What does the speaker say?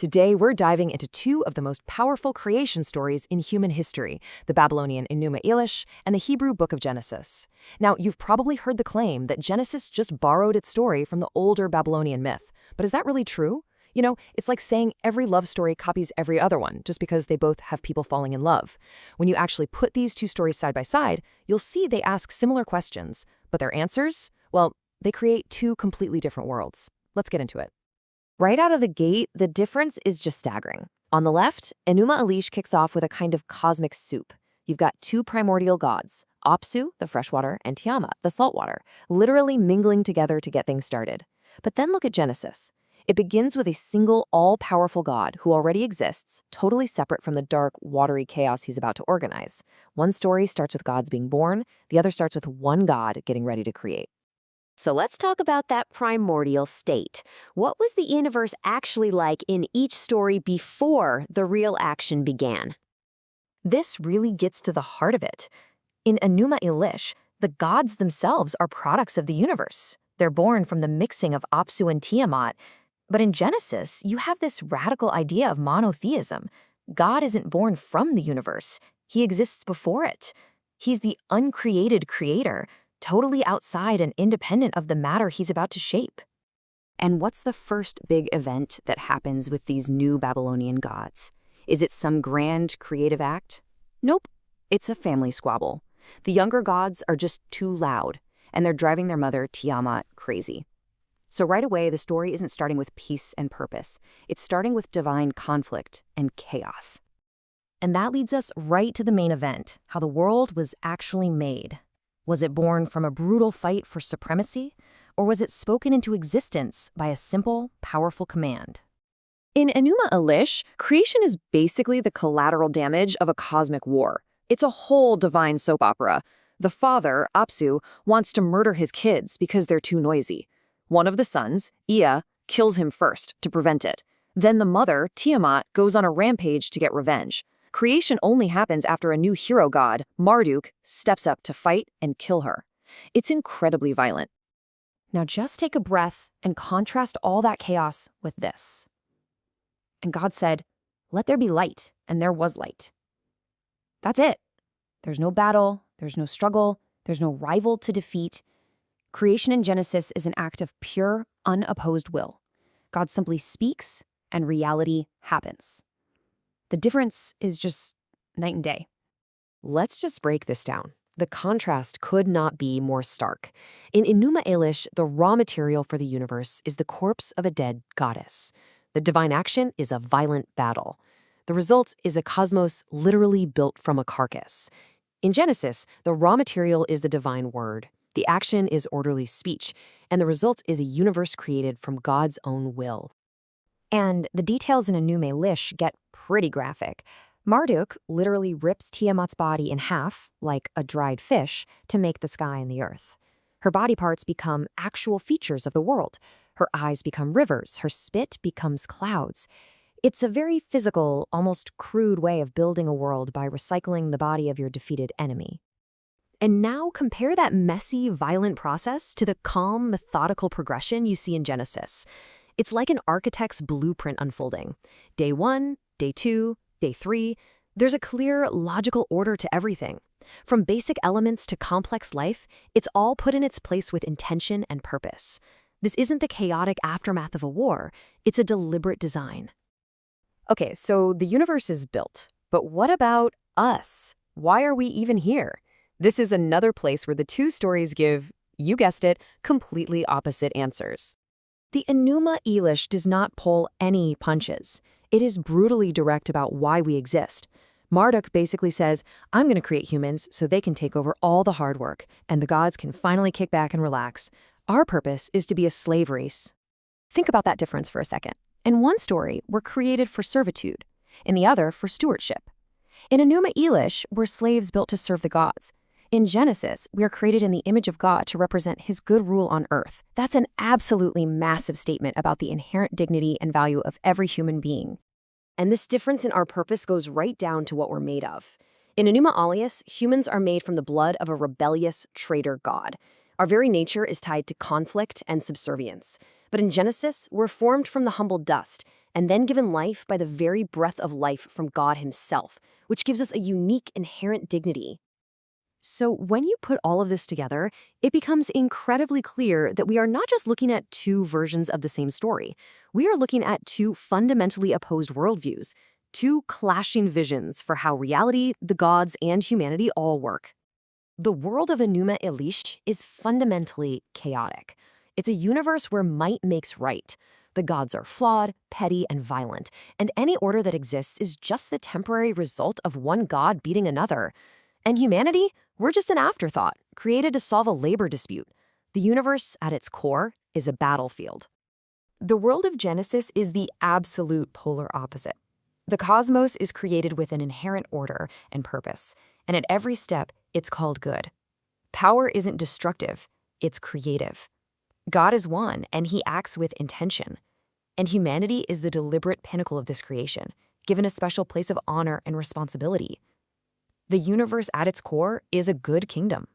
Today, we're diving into two of the most powerful creation stories in human history, the Babylonian Enuma Elish and the Hebrew Book of Genesis. Now, you've probably heard the claim that Genesis just borrowed its story from the older Babylonian myth. But is that really true? It's like saying every love story copies every other one, just because they both have people falling in love. When you actually put these two stories side by side, you'll see they ask similar questions, but their answers, well, they create two completely different worlds. Let's get into it. Right out of the gate, the difference is just staggering. On the left, Enuma Elish kicks off with a kind of cosmic soup. You've got two primordial gods, Apsu, the freshwater, and Tiamat, the saltwater, literally mingling together to get things started. But then look at Genesis. It begins with a single, all-powerful god who already exists, totally separate from the dark, watery chaos he's about to organize. One story starts with gods being born, the other starts with one god getting ready to create. So let's talk about that primordial state. What was the universe actually like in each story before the real action began? This really gets to the heart of it. In Enuma Elish, the gods themselves are products of the universe. They're born from the mixing of Apsu and Tiamat. But in Genesis, you have this radical idea of monotheism. God isn't born from the universe. He exists before it. He's the uncreated creator, totally outside and independent of the matter he's about to shape. And what's the first big event that happens with these new Babylonian gods? Is it some grand creative act? Nope, it's a family squabble. The younger gods are just too loud, and they're driving their mother, Tiamat, crazy. So right away, the story isn't starting with peace and purpose. It's starting with divine conflict and chaos. And that leads us right to the main event, how the world was actually made. Was it born from a brutal fight for supremacy, or was it spoken into existence by a simple, powerful command? In Enuma Elish, creation is basically the collateral damage of a cosmic war. It's a whole divine soap opera. The father, Apsu, wants to murder his kids because they're too noisy. One of the sons, Ea, kills him first to prevent it. Then the mother, Tiamat, goes on a rampage to get revenge. Creation only happens after a new hero god, Marduk, steps up to fight and kill her. It's incredibly violent. Now just take a breath and contrast all that chaos with this. And God said, "Let there be light," and there was light. That's it. There's no battle, there's no struggle, there's no rival to defeat. Creation in Genesis is an act of pure, unopposed will. God simply speaks, and reality happens. The difference is just night and day. Let's just break this down. The contrast could not be more stark. In Enuma Elish, the raw material for the universe is the corpse of a dead goddess. The divine action is a violent battle. The result is a cosmos literally built from a carcass. In Genesis, the raw material is the divine word. The action is orderly speech, and the result is a universe created from God's own will. And the details in Enuma Elish get pretty graphic. Marduk literally rips Tiamat's body in half, like a dried fish, to make the sky and the earth. Her body parts become actual features of the world. Her eyes become rivers, her spit becomes clouds. It's a very physical, almost crude way of building a world by recycling the body of your defeated enemy. And now compare that messy, violent process to the calm, methodical progression you see in Genesis. It's like an architect's blueprint unfolding. Day 1, day 2, day 3, there's a clear, logical order to everything. From basic elements to complex life, it's all put in its place with intention and purpose. This isn't the chaotic aftermath of a war, it's a deliberate design. Okay, so the universe is built, but what about us? Why are we even here? This is another place where the two stories give, you guessed it, completely opposite answers. The Enuma Elish does not pull any punches. It is brutally direct about why we exist. Marduk basically says, "I'm going to create humans so they can take over all the hard work, and the gods can finally kick back and relax. Our purpose is to be a slave race." Think about that difference for a second. In one story, we're created for servitude. In the other, for stewardship. In Enuma Elish, we're slaves built to serve the gods. In Genesis, we are created in the image of God to represent his good rule on earth. That's an absolutely massive statement about the inherent dignity and value of every human being. And this difference in our purpose goes right down to what we're made of. In Enuma Elish, humans are made from the blood of a rebellious traitor god. Our very nature is tied to conflict and subservience. But in Genesis, we're formed from the humble dust, and then given life by the very breath of life from God himself, which gives us a unique inherent dignity. So when you put all of this together, it becomes incredibly clear that we are not just looking at two versions of the same story. We are looking at two fundamentally opposed worldviews, two clashing visions for how reality, the gods, and humanity all work. The world of Enuma Elish is fundamentally chaotic. It's a universe where might makes right. The gods are flawed, petty, and violent, and any order that exists is just the temporary result of one god beating another. And humanity? We're just an afterthought, created to solve a labor dispute. The universe, at its core, is a battlefield. The world of Genesis is the absolute polar opposite. The cosmos is created with an inherent order and purpose, and at every step, it's called good. Power isn't destructive, it's creative. God is one, and he acts with intention. And humanity is the deliberate pinnacle of this creation, given a special place of honor and responsibility. The universe at its core is a good kingdom.